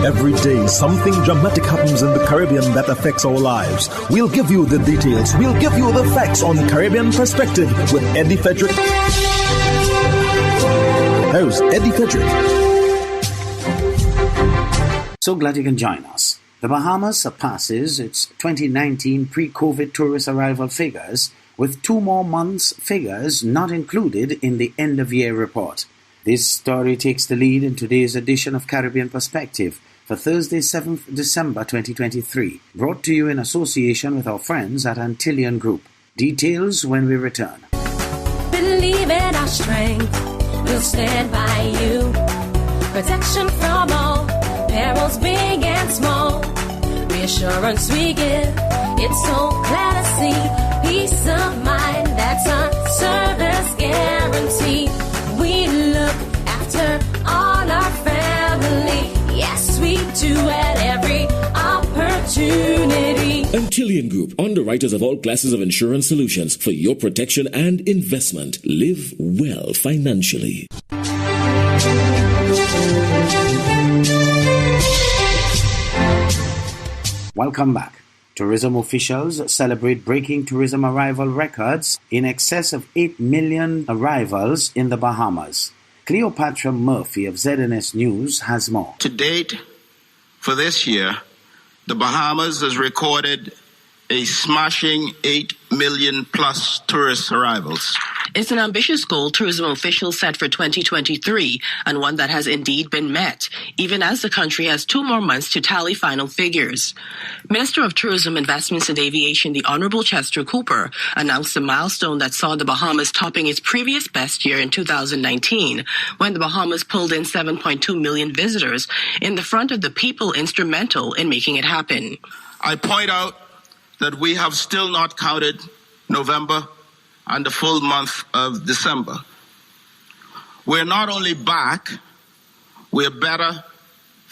Every day, something dramatic happens in the Caribbean that affects our lives. We'll give you the details. We'll give you the facts on Caribbean Perspective with Eddie Frederick. Host Eddie Frederick. So glad you can join us. The Bahamas surpasses its 2019 pre-COVID tourist arrival figures, with 2 more months' figures not included in the end-of-year report. This story takes the lead in today's edition of Caribbean Perspective for Thursday, 7th December 2023, brought to you in association with our friends at Antillean Group. Details when we return. Believe in our strength, we'll stand by you. Protection from all perils, big and small. Reassurance we give, it's so glad to see. Peace of mind, that's our service guarantee. We look after all our family. Yes, we do at every opportunity. Antillean Group, underwriters of all classes of insurance solutions for your protection and investment. Live well financially. Welcome back. Tourism officials celebrate breaking tourism arrival records in excess of 8 million arrivals in the Bahamas. Cleopatra Murphy of ZNS News has more. To date, for this year, the Bahamas has recorded a smashing 8 million plus tourist arrivals. It's an ambitious goal tourism officials set for 2023, and one that has indeed been met, even as the country has 2 more months to tally final figures. Minister of Tourism, Investments and Aviation, the Honorable Chester Cooper, announced a milestone that saw the Bahamas topping its previous best year in 2019, when the Bahamas pulled in 7.2 million visitors, in the front of the people instrumental in making it happen. I point out that we have still not counted November and the full month of December. We're not only back, we're better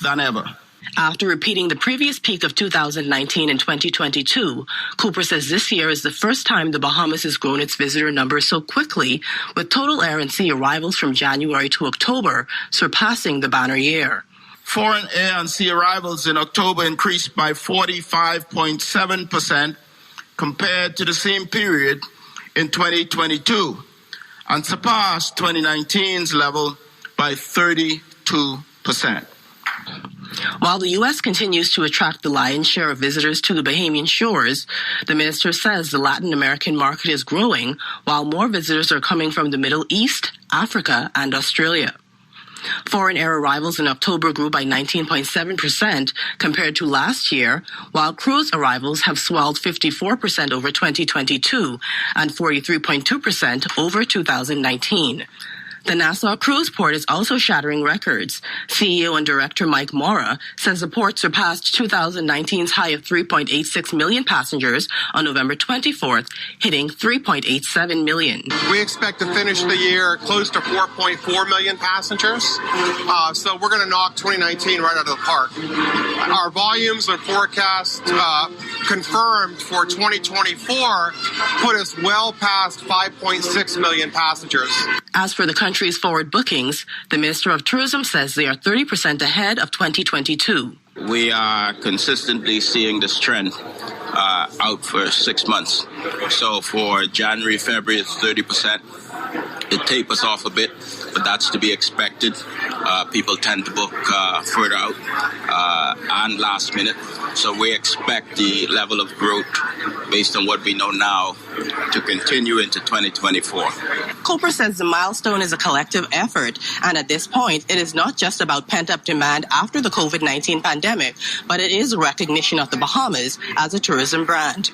than ever. After repeating the previous peak of 2019 and 2022, Cooper says this year is the first time the Bahamas has grown its visitor numbers so quickly, with total air and sea arrivals from January to October surpassing the banner year. Foreign air and sea arrivals in October increased by 45.7% compared to the same period in 2022 and surpassed 2019's level by 32%. While the U.S. continues to attract the lion's share of visitors to the Bahamian shores, the minister says the Latin American market is growing, while more visitors are coming from the Middle East, Africa, and Australia. Foreign air arrivals in October grew by 19.7% compared to last year, while cruise arrivals have swelled 54% over 2022 and 43.2% over 2019. The Nassau Cruise Port is also shattering records. CEO and Director Mike Mora says the port surpassed 2019's high of 3.86 million passengers on November 24th, hitting 3.87 million. We expect to finish the year close to 4.4 million passengers. So we're going to knock 2019 right out of the park. Our volumes and forecasts confirmed for 2024 put us well past 5.6 million passengers. As for the country's forward bookings, the Minister of Tourism says they are 30% ahead of 2022. We are consistently seeing this trend out for 6 months. So for January, February, it's 30%. It tapers off a bit, but that's to be expected. People tend to book further out and last minute. So we expect the level of growth based on what we know now to continue into 2024. Cooper says the milestone is a collective effort, and at this point, it is not just about pent-up demand after the COVID-19 pandemic, but it is a recognition of the Bahamas as a tourism brand.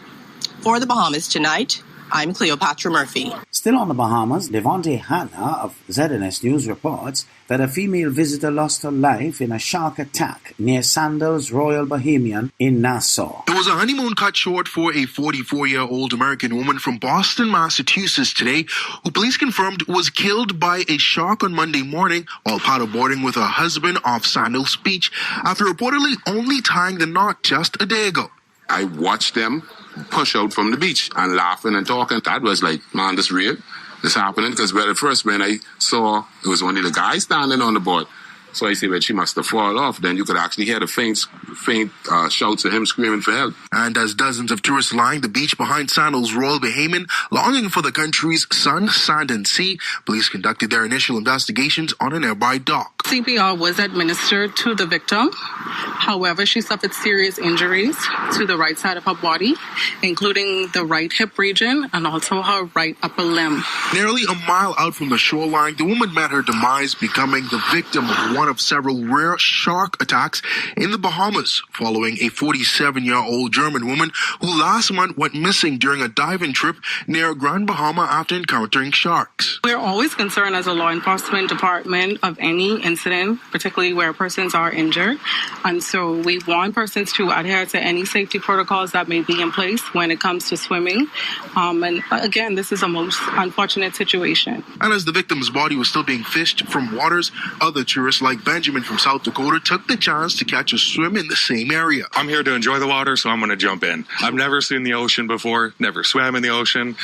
For the Bahamas Tonight, I'm Cleopatra Murphy. Still on the Bahamas, Devontae Hanna of ZNS News reports that a female visitor lost her life in a shark attack near Sandals Royal Bahamian in Nassau. It was a honeymoon cut short for a 44-year-old American woman from Boston, Massachusetts today, who police confirmed was killed by a shark on Monday morning while paddleboarding with her husband off Sandals Beach after reportedly only tying the knot just a day ago. I watched them push out from the beach and laughing and talking. That was like, man, this real. This happening. Because at first when I saw it was only the guy standing on the board, So I say, well, she must have fallen off. Then you could actually hear the faint shouts of him screaming for help. And as dozens of tourists line the beach behind Sandals Royal Bahamian, longing for the country's sun, sand, and sea, police conducted their initial investigations on a nearby dock. CPR was administered to the victim. However, she suffered serious injuries to the right side of her body, including the right hip region and also her right upper limb. Nearly a mile out from the shoreline, the woman met her demise, becoming the victim of one of several rare shark attacks in the Bahamas, following a 47-year-old German woman who last month went missing during a diving trip near Grand Bahama after encountering sharks. We're always concerned as a law enforcement department of any incident, particularly where persons are injured. And so we want persons to adhere to any safety protocols that may be in place when it comes to swimming. And again, this is a most unfortunate situation. And as the victim's body was still being fished from waters, other tourists like Benjamin from South Dakota took the chance to catch a swim in the same area. I'm here to enjoy the water, so I'm going to jump in. I've never seen the ocean before, never swam in the ocean,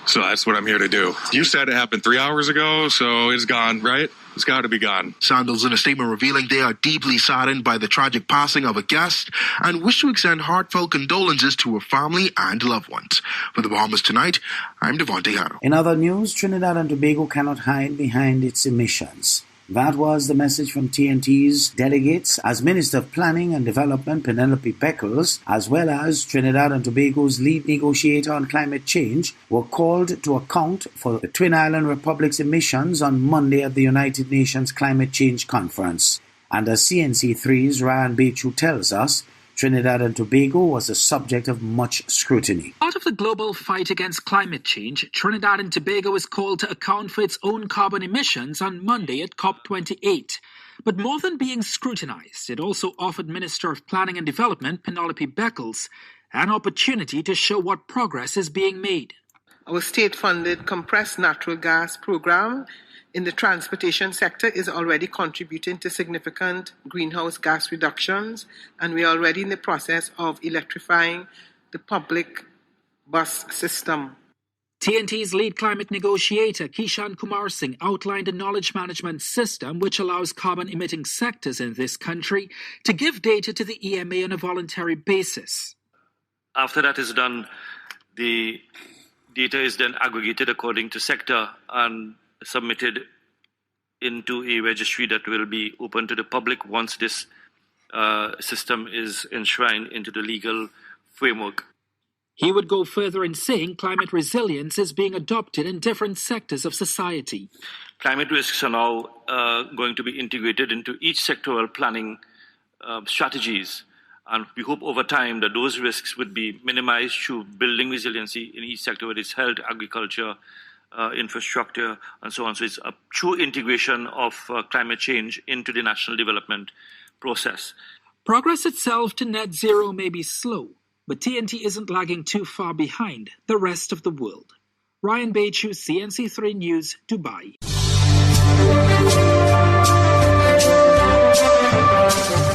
so that's what I'm here to do. You said it happened 3 hours ago, so it's gone, right? It's got to be gone. Sandals in a statement revealing they are deeply saddened by the tragic passing of a guest and wish to extend heartfelt condolences to her family and loved ones. For the Bahamas Tonight, I'm Devontae Harrow. In other news, Trinidad and Tobago cannot hide behind its emissions. That was the message from TNT's delegates as Minister of Planning and Development Penelope Beckles, as well as Trinidad and Tobago's lead negotiator on climate change, were called to account for the Twin Island Republic's emissions on Monday at the United Nations Climate Change Conference. And as CNC3's Ryan Bechu tells us, Trinidad and Tobago was the subject of much scrutiny. Part of the global fight against climate change, Trinidad and Tobago is called to account for its own carbon emissions on Monday at COP28. But more than being scrutinized, it also offered Minister of Planning and Development Penelope Beckles an opportunity to show what progress is being made. Our state-funded compressed natural gas program in the transportation sector is already contributing to significant greenhouse gas reductions, and we are already in the process of electrifying the public bus system. TNT's lead climate negotiator, Kishan Kumar Singh, outlined a knowledge management system which allows carbon-emitting sectors in this country to give data to the EMA on a voluntary basis. After that is done, the data is then aggregated according to sector and submitted into a registry that will be open to the public once this system is enshrined into the legal framework. He would go further in saying climate resilience is being adopted in different sectors of society. Climate risks are now going to be integrated into each sectoral planning strategies, and we hope over time that those risks would be minimized through building resiliency in each sector, whether it's health, agriculture, infrastructure, and so on. So it's a true integration of climate change into the national development process. Progress itself to net zero may be slow, but TNT isn't lagging too far behind the rest of the world. Ryan Bechu, CNC3 News, Dubai.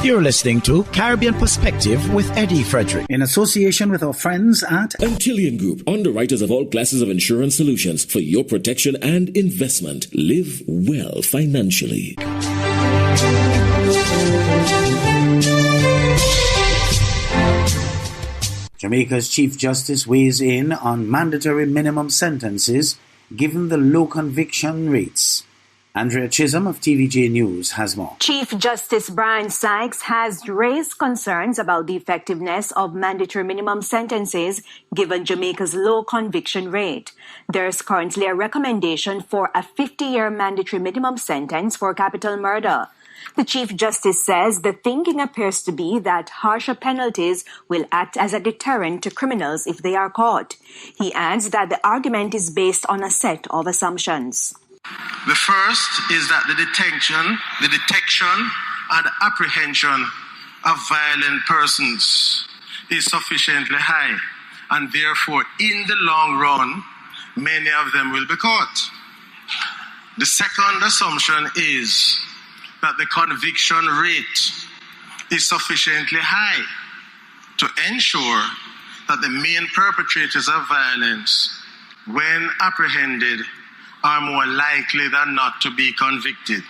You're listening to Caribbean Perspective with Eddie Frederick. In association with our friends at Antillean Group, underwriters of all classes of insurance solutions for your protection and investment. Live well financially. Jamaica's Chief Justice weighs in on mandatory minimum sentences given the low conviction rates. Andrea Chisholm of TVJ News has more. Chief Justice Brian Sykes has raised concerns about the effectiveness of mandatory minimum sentences given Jamaica's low conviction rate. There is currently a recommendation for a 50-year mandatory minimum sentence for capital murder. The Chief Justice says the thinking appears to be that harsher penalties will act as a deterrent to criminals if they are caught. He adds that the argument is based on a set of assumptions. The first is that the detection and apprehension of violent persons is sufficiently high, and therefore, in the long run, many of them will be caught. The second assumption is that the conviction rate is sufficiently high to ensure that the main perpetrators of violence, when apprehended, are more likely than not to be convicted.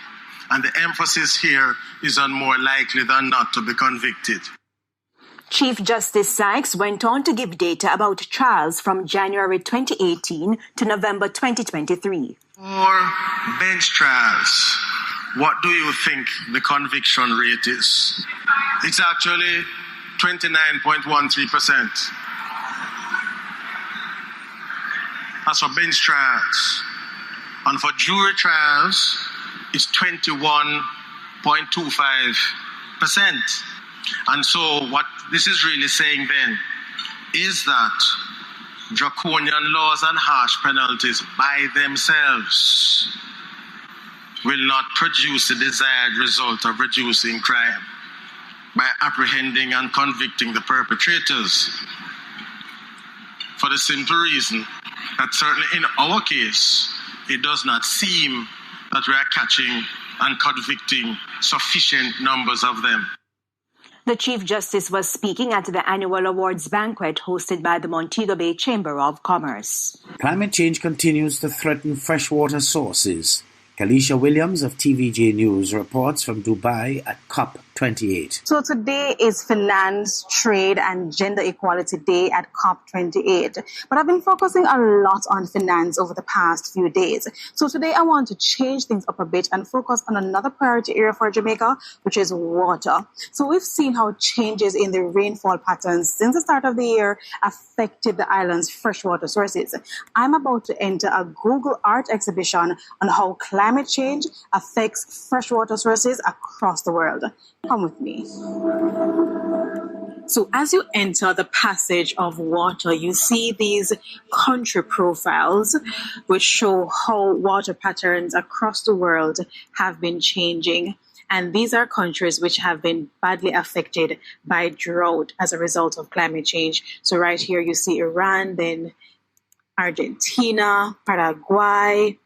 And the emphasis here is on more likely than not to be convicted. Chief Justice Sykes went on to give data about trials from January 2018 to November 2023. For bench trials, what do you think the conviction rate is? It's actually 29.13%. As for bench trials, and for jury trials, it's 21.25%. And so what this is really saying then is that draconian laws and harsh penalties by themselves will not produce the desired result of reducing crime by apprehending and convicting the perpetrators, for the simple reason that certainly in our case, it does not seem that we are catching and convicting sufficient numbers of them. The Chief Justice was speaking at the annual awards banquet hosted by the Montego Bay Chamber of Commerce. Climate change continues to threaten freshwater sources. Kalisha Williams of TVJ News reports from Dubai at COP28. So today is Finance, Trade and Gender Equality Day at COP28. But I've been focusing a lot on finance over the past few days. So today I want to change things up a bit and focus on another priority area for Jamaica, which is water. So we've seen how changes in the rainfall patterns since the start of the year affected the island's freshwater sources. I'm about to enter a Google art exhibition on how climate change affects freshwater sources across the world. Come with me. So as you enter the passage of water, you see these country profiles which show how water patterns across the world have been changing. And these are countries which have been badly affected by drought as a result of climate change. So right here you see Iran, then Argentina, Paraguay.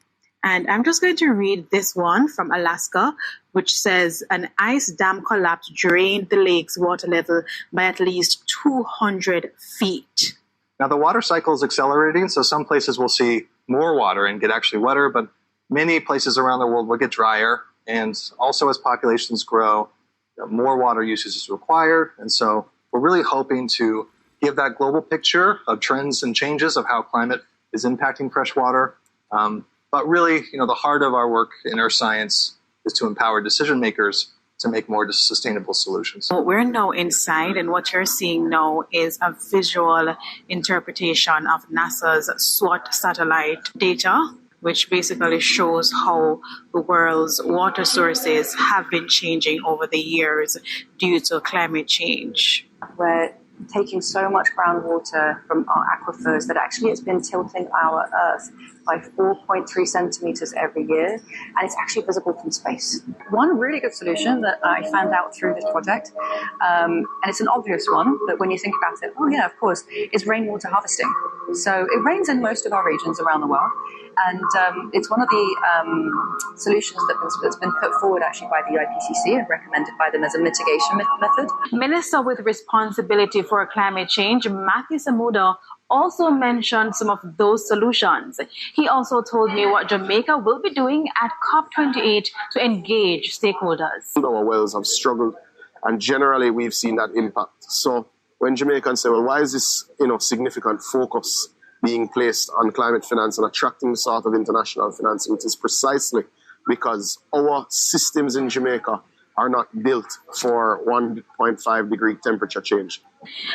And I'm just going to read this one from Alaska, which says an ice dam collapse drained the lake's water level by at least 200 feet. Now, the water cycle is accelerating, so some places will see more water and get actually wetter, but many places around the world will get drier. And also as populations grow, more water usage is required. And so we're really hoping to give that global picture of trends and changes of how climate is impacting freshwater. But really, the heart of our work in earth science is to empower decision makers to make more sustainable solutions. We're now inside, and what you're seeing now is a visual interpretation of NASA's SWOT satellite data, which basically shows how the world's water sources have been changing over the years due to climate change. We're taking so much groundwater from our aquifers that actually it's been tilting our Earth by 4.3 centimeters every year, and it's actually visible from space. One really good solution that I found out through this project, and it's an obvious one, but when you think about it, oh yeah, of course, is rainwater harvesting. So it rains in most of our regions around the world, and it's one of the solutions that's been put forward actually by the IPCC and recommended by them as a mitigation method. Minister with responsibility for climate change, Matthew Samuda, also mentioned some of those solutions. He also told me what Jamaica will be doing at COP28 to engage stakeholders. Our wells have struggled, and generally we've seen that impact. So when Jamaicans say, well, why is this significant focus being placed on climate finance and attracting the sort of international financing, it is precisely because our systems in Jamaica are not built for 1.5 degree temperature change.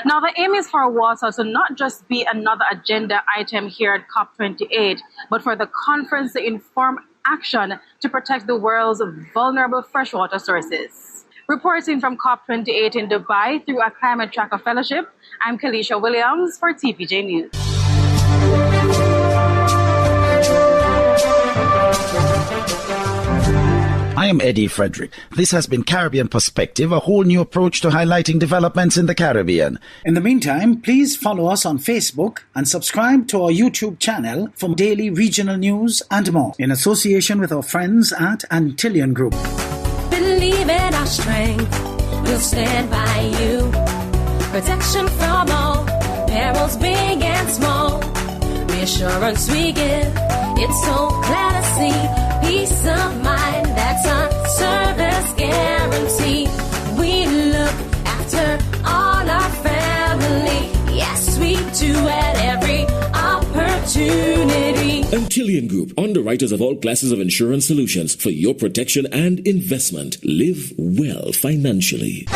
Now, the aim is for water to not just be another agenda item here at COP28, but for the conference to inform action to protect the world's vulnerable freshwater sources. Reporting from COP28 in Dubai through a Climate Tracker Fellowship, I'm Kalisha Williams for TVJ News. I am Eddie Frederick. This has been Caribbean Perspective, a whole new approach to highlighting developments in the Caribbean. In the meantime, please follow us on Facebook and subscribe to our YouTube channel for daily regional news and more, in association with our friends at Antillian Group. Believe in our strength, we'll stand by you. Protection from all perils, big and small. reassurance we give. It's so clear to see peace of mind, that's our service guarantee. We look after all our family, yes we do, at every opportunity. Antillian Group, underwriters of all classes of insurance solutions for your protection and investment. Live well financially.